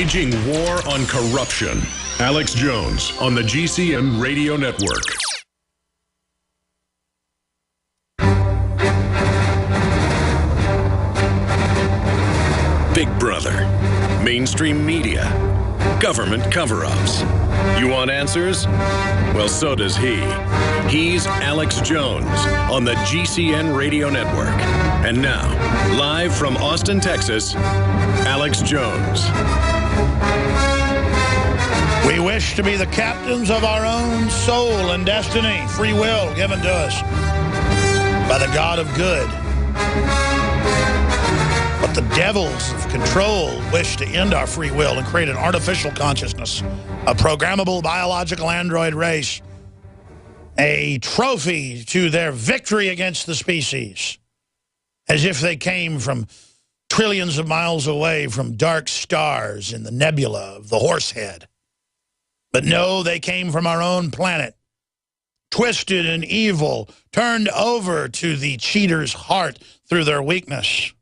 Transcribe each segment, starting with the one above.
Waging war on corruption. Alex Jones on the GCN Radio Network. Big Brother, mainstream media, government cover-ups. You want answers? Well, so does he. He's Alex Jones on the GCN Radio Network. And now, live from Austin, Texas, Alex Jones. We wish to be the captains of our own soul and destiny, free will given to us by the God of good. But the devils of control wish to end our free will and create an artificial consciousness, a programmable biological android race, a trophy to their victory against the species, as if they came from trillions of miles away from dark stars in the nebula of the Horsehead. But no, they came from our own planet, twisted and evil, turned over to the cheater's heart through their weakness.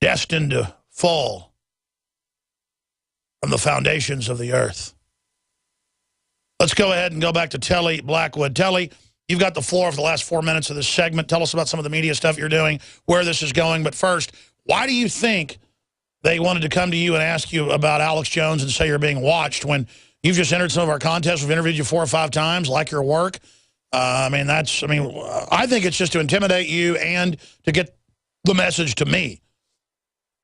Destined to fall from the foundations of the earth. Let's go ahead and go back to Telly Blackwood. Telly, you've got the floor for the last 4 minutes of this segment. Tell us about some of the media stuff you're doing, where this is going. But first, why do you think they wanted to come to you and ask you about Alex Jones and say you're being watched when you've just entered some of our contests? We've interviewed you 4 or 5 times, like your work. I think it's just to intimidate you and to get the message to me.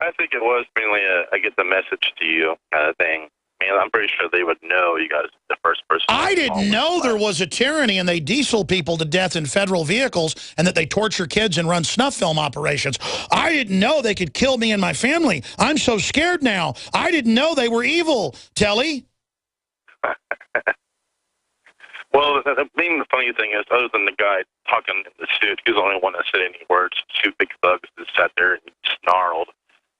I think it was mainly a get the message to you kind of thing. I mean, I'm pretty sure they would know you guys the first person. I didn't know there was a tyranny and they diesel people to death in federal vehicles and that they torture kids and run snuff film operations. I didn't know they could kill me and my family. I'm so scared now. I didn't know they were evil, Telly. Well, the funny thing is, other than the guy talking in the suit, he was the only one that said any words. 2 big thugs that sat there and snarled.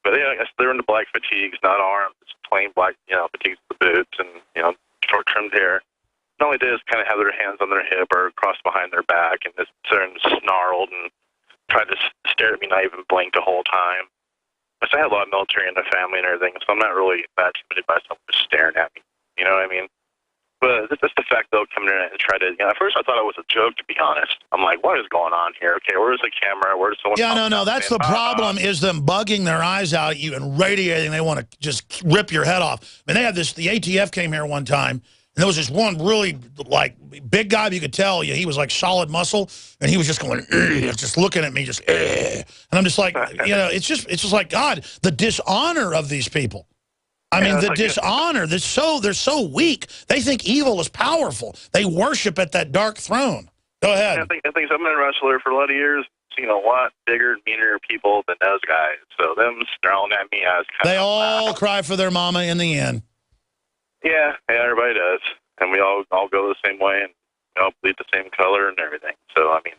But I guess they're in the black fatigues, not armed, just plain black, fatigues with the boots and, short trimmed hair. Not only did they just kind of have their hands on their hip or crossed behind their back and just snarled and tried to stare at me, not even blink the whole time. But I had a lot of military in the family and everything, so I'm not really that intimidated by someone just staring at me. You know what I mean? But that's the fact they'll come in and try to, at first I thought it was a joke, to be honest. I'm like, what is going on here? Okay, where's the camera? Where's someone? Yeah, no, that's the problem is them bugging their eyes out at you and radiating. They want to just rip your head off. I mean, they had this, the ATF came here one time, and there was this one really, big guy, you could tell, he was like solid muscle, and he was just going, just looking at me, and I'm just like, it's just like, God, the dishonor of these people. I mean, the dishonor, they're so weak. They think evil is powerful. They worship at that dark throne. Go ahead. I think I've been a wrestler for a lot of years. Seen a lot bigger, meaner people than those guys. So them snarling at me, I was kind of... They all cry for their mama in the end. Yeah, everybody does. And we all go the same way and bleed the same color and everything. So, I mean,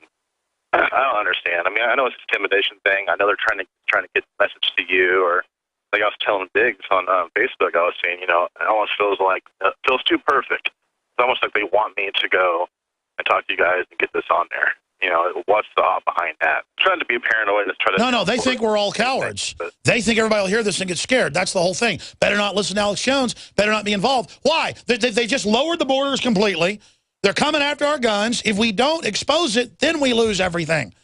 I don't understand. I mean, I know it's a intimidation thing. I know they're trying to get the message to you, or... Like I was telling Biggs on Facebook, I was saying, it almost feels too perfect. It's almost like they want me to go and talk to you guys and get this on there. What's the thought behind that? I'm trying to be paranoid and try to... No, they think we're all cowards. They think everybody will hear this and get scared. That's the whole thing. Better not listen to Alex Jones. Better not be involved. Why? They just lowered the borders completely. They're coming after our guns. If we don't expose it, then we lose everything.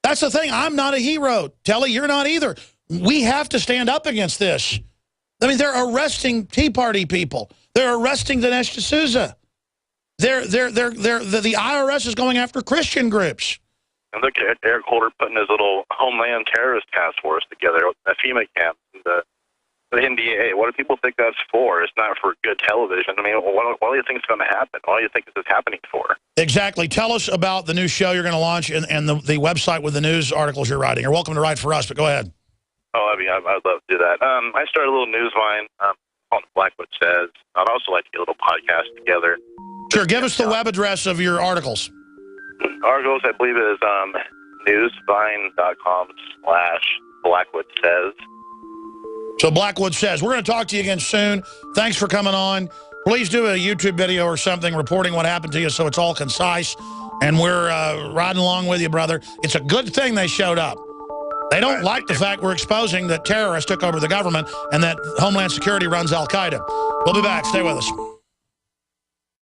That's the thing. I'm not a hero. Telly, you're not either. We have to stand up against this. I mean, they're arresting Tea Party people. They're arresting Dinesh D'Souza. The IRS is going after Christian groups. And look at Eric Holder putting his little Homeland Terrorist Task Force together at FEMA camp. The NDA. What do people think that's for? It's not for good television. I mean, what do you think is going to happen? What do you think this is happening for? Exactly. Tell us about the new show you're going to launch and the website with the news articles you're writing. You're welcome to write for us, but go ahead. Oh, I'd love to do that. I started a little news line called Blackwood Says. I'd also like to get a little podcast together. Sure, give us the web address of your articles. Articles, I believe, is newsvine.com/Blackwood Says. So Blackwood Says. We're going to talk to you again soon. Thanks for coming on. Please do a YouTube video or something reporting what happened to you so it's all concise. And we're riding along with you, brother. It's a good thing they showed up. They don't like the fact we're exposing that terrorists took over the government and that Homeland Security runs Al-Qaeda. We'll be back. Stay with us.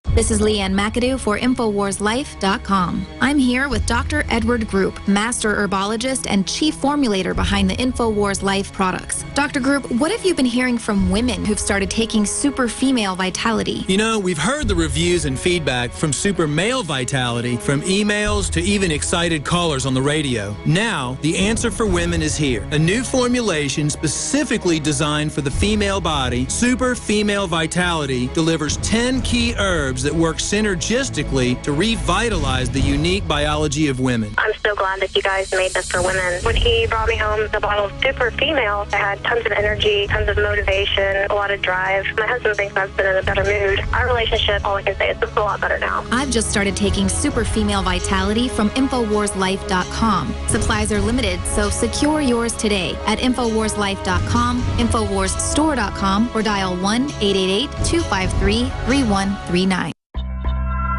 This is Leanne McAdoo for InfoWarsLife.com. I'm here with Dr. Edward Group, master herbologist and chief formulator behind the InfoWars Life products. Dr. Group, what have you been hearing from women who've started taking Super Female Vitality? You know, we've heard the reviews and feedback from Super Male Vitality, from emails to even excited callers on the radio. Now, the answer for women is here. A new formulation specifically designed for the female body, Super Female Vitality, delivers 10 key herbs that work synergistically to revitalize the unique biology of women. I'm so glad that you guys made this for women. When he brought me home the bottle of Super Female, I had tons of energy, tons of motivation, a lot of drive. My husband thinks I've been in a better mood. Our relationship, all I can say is it's a lot better now. I've just started taking Super Female Vitality from InfoWarsLife.com. Supplies are limited, so secure yours today at InfoWarsLife.com, InfoWarsStore.com, or dial 1-888-253-3139.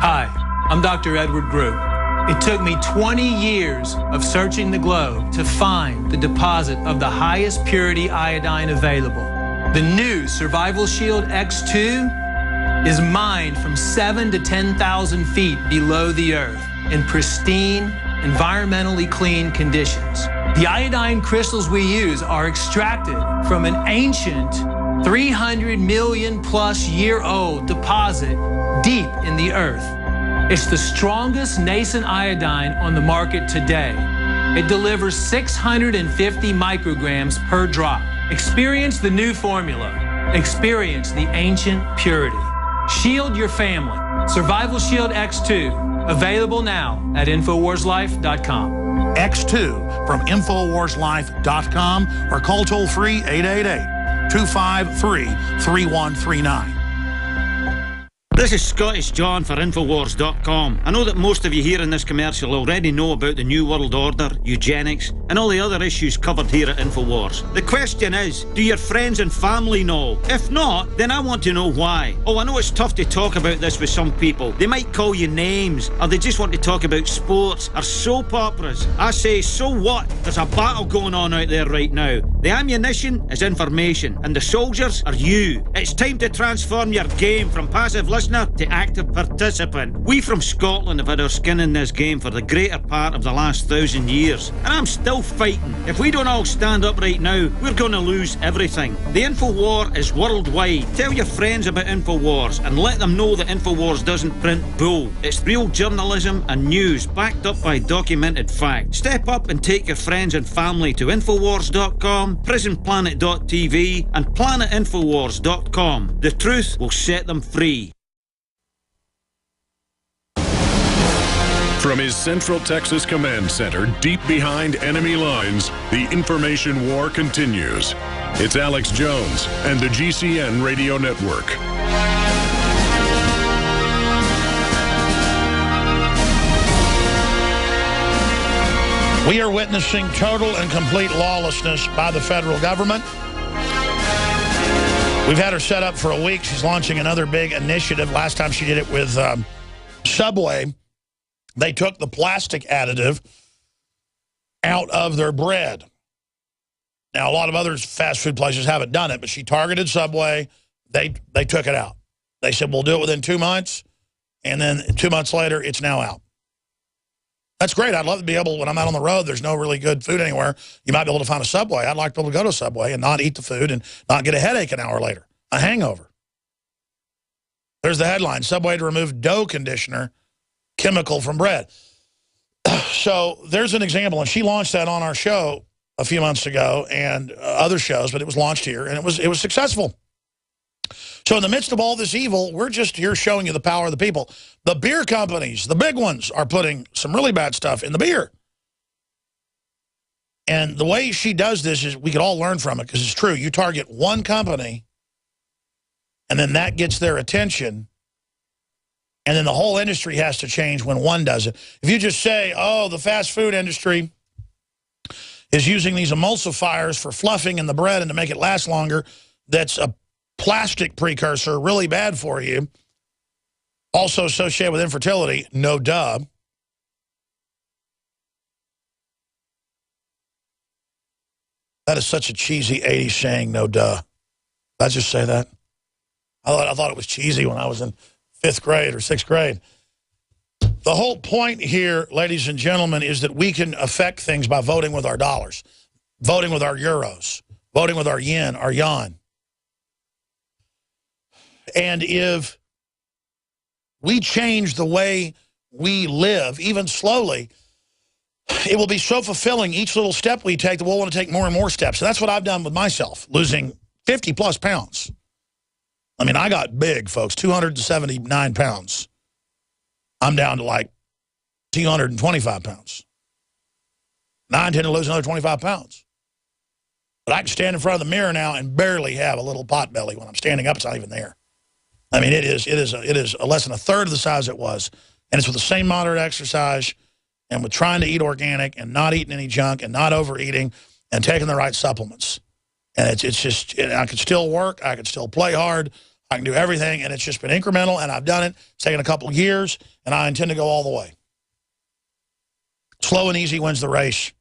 Hi, I'm Dr. Edward Group. It took me 20 years of searching the globe to find the deposit of the highest purity iodine available. The new Survival Shield X2 is mined from 7,000 to 10,000 feet below the earth in pristine, environmentally clean conditions. The iodine crystals we use are extracted from an ancient 300 million plus year old deposit deep in the earth. It's the strongest nascent iodine on the market today. It delivers 650 micrograms per drop. Experience the new formula. Experience the ancient purity. Shield your family. Survival Shield X2. Available now at InfoWarsLife.com. X2 from InfoWarsLife.com or call toll-free 888-253-3139. This is Scottish John for Infowars.com. I know that most of you here in this commercial already know about the New World Order, eugenics, and all the other issues covered here at Infowars. The question is, do your friends and family know? If not, then I want to know why. Oh, I know it's tough to talk about this with some people. They might call you names, or they just want to talk about sports or soap operas. I say, so what? There's a battle going on out there right now. The ammunition is information, and the soldiers are you. It's time to transform your game from passive listener to active participant. We from Scotland have had our skin in this game for the greater part of the last 1,000 years, and I'm still fighting. If we don't all stand up right now, we're going to lose everything. The Infowar is worldwide. Tell your friends about Infowars and let them know that Infowars doesn't print bull. It's real journalism and news backed up by documented fact. Step up and take your friends and family to Infowars.com, PrisonPlanet.tv and PlanetInfowars.com. The truth will set them free. From his Central Texas Command Center, deep behind enemy lines, the information war continues. It's Alex Jones and the GCN Radio Network. We are witnessing total and complete lawlessness by the federal government. We've had her set up for a week. She's launching another big initiative. Last time she did it with Subway. They took the plastic additive out of their bread. Now, a lot of other fast food places haven't done it, but she targeted Subway. They took it out. They said, we'll do it within 2 months, and then 2 months later, it's now out. That's great. I'd love to be able, when I'm out on the road, there's no really good food anywhere, you might be able to find a Subway. I'd like to be able to go to a Subway and not eat the food and not get a headache an hour later, a hangover. There's the headline, Subway to remove dough conditioner chemical from bread. So there's an example, and she launched that on our show a few months ago and other shows, but it was launched here, and it was successful. So in the midst of all this evil, we're just here showing you the power of the people. The beer companies, the big ones, are putting some really bad stuff in the beer. And the way she does this is we could all learn from it, because it's true. You target one company, and then that gets their attention, and then the whole industry has to change when one does it. If you just say, oh, the fast food industry is using these emulsifiers for fluffing in the bread and to make it last longer, that's a plastic precursor, really bad for you, also associated with infertility, no duh. That is such a cheesy 80s saying, no duh. Did I just say that? I thought it was cheesy when I was in 5th grade or 6th grade. The whole point here, ladies and gentlemen, is that we can affect things by voting with our dollars, voting with our euros, voting with our yen, our yuan. And if we change the way we live, even slowly, it will be so fulfilling each little step we take that we'll want to take more and more steps. And that's what I've done with myself, losing 50-plus pounds. I mean, I got big, folks, 279 pounds. I'm down to like 225 pounds. Now I intend to lose another 25 pounds. But I can stand in front of the mirror now and barely have a little pot belly. When I'm standing up, it's not even there. I mean, it is less than a third of the size it was. And it's with the same moderate exercise and with trying to eat organic and not eating any junk and not overeating and taking the right supplements. And it's just, I can still work. I can still play hard. I can do everything. And it's just been incremental, and I've done it. It's taken a couple of years, and I intend to go all the way. Slow and easy wins the race.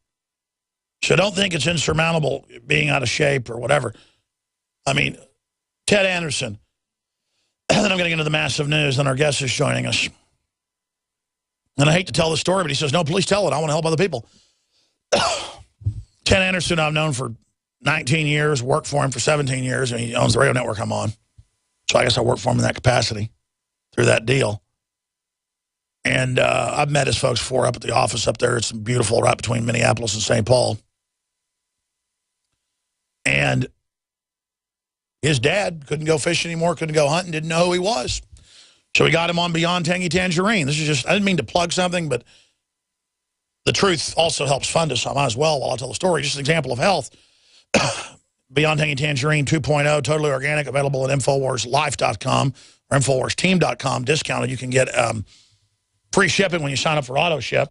So don't think it's insurmountable being out of shape or whatever. I mean, Ted Anderson. Then I'm getting into the massive news, and our guest is joining us. And I hate to tell the story, but he says, no, please tell it. I want to help other people. Ted Anderson, I've known for 19 years, worked for him for 17 years, and he owns the radio network I'm on. So I guess I work for him in that capacity through that deal. And I've met his folks before up at the office up there. It's beautiful, right between Minneapolis and St. Paul. And his dad couldn't go fishing anymore, couldn't go hunting, didn't know who he was. So we got him on Beyond Tangy Tangerine. This is just, I didn't mean to plug something, but the truth also helps fund us. I might as well while I tell the story. Just an example of health. Beyond Tangy Tangerine 2.0, totally organic, available at InfoWarsLife.com or InfoWarsTeam.com. Discounted. You can get free shipping when you sign up for AutoShip.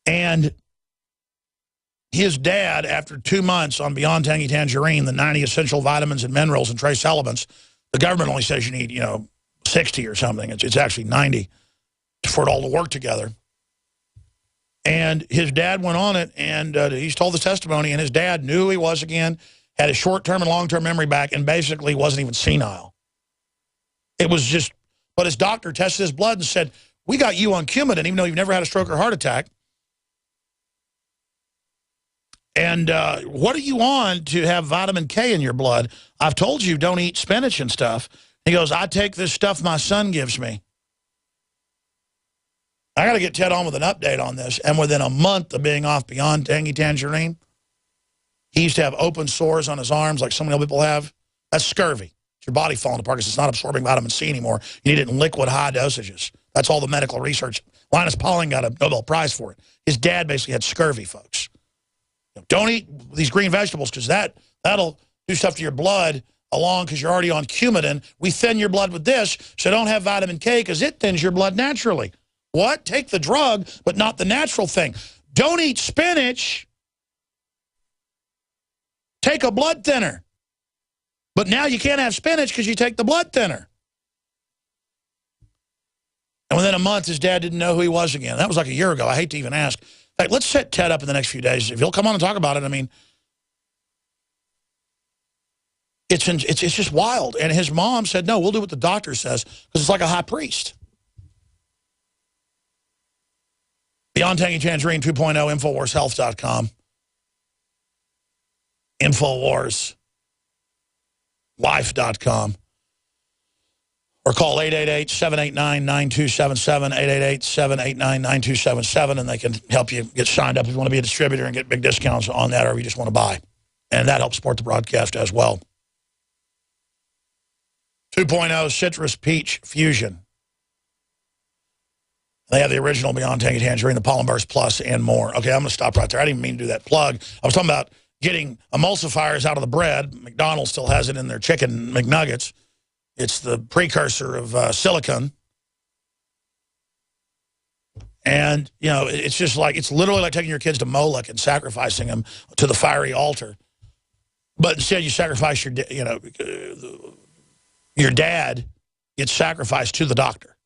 And his dad, after 2 months on Beyond Tangy Tangerine, the 90 essential vitamins and minerals and trace elements, the government only says you need, 60 or something. It's actually 90 for it all to work together. And his dad went on it, and he's told the testimony, and his dad knew who he was again, had his short-term and long-term memory back, and basically wasn't even senile. It was just, but his doctor tested his blood and said, we got you on Coumadin, even though you've never had a stroke or heart attack. And what are you on to have vitamin K in your blood? I've told you don't eat spinach and stuff. He goes, I take this stuff my son gives me. I got to get Ted on with an update on this. And within a month of being off Beyond Tangy Tangerine, he used to have open sores on his arms like so many other people have. That's scurvy. It's your body falling apart because it's not absorbing vitamin C anymore. You need it in liquid high dosages. That's all the medical research. Linus Pauling got a Nobel Prize for it. His dad basically had scurvy, folks. Don't eat these green vegetables because that'll do stuff to your blood along because you're already on Coumadin. We thin your blood with this, so don't have vitamin K because it thins your blood naturally. What? Take the drug, but not the natural thing. Don't eat spinach. Take a blood thinner. But now you can't have spinach because you take the blood thinner. And within a month, his dad didn't know who he was again. That was like a year ago. I hate to even ask. In fact, let's set Ted up in the next few days. If he'll come on and talk about it, I mean, it's just wild. And his mom said, no, we'll do what the doctor says because it's like a high priest. Beyond Tangy Tangerine 2.0, InfoWarsHealth.com. InfoWarsLife.com. Or call 888-789-9277, 888-789-9277, and they can help you get signed up if you want to be a distributor and get big discounts on that, or if you just want to buy. And that helps support the broadcast as well. 2.0 Citrus Peach Fusion. They have the original Beyond Tangy Tangerine, the Pollen Burst Plus, and more. Okay, I'm going to stop right there. I didn't mean to do that plug. I was talking about getting emulsifiers out of the bread. McDonald's still has it in their chicken McNuggets. It's the precursor of silicone. And, it's just like, it's literally like taking your kids to Moloch and sacrificing them to the fiery altar. But instead you sacrifice your dad gets sacrificed to the doctor.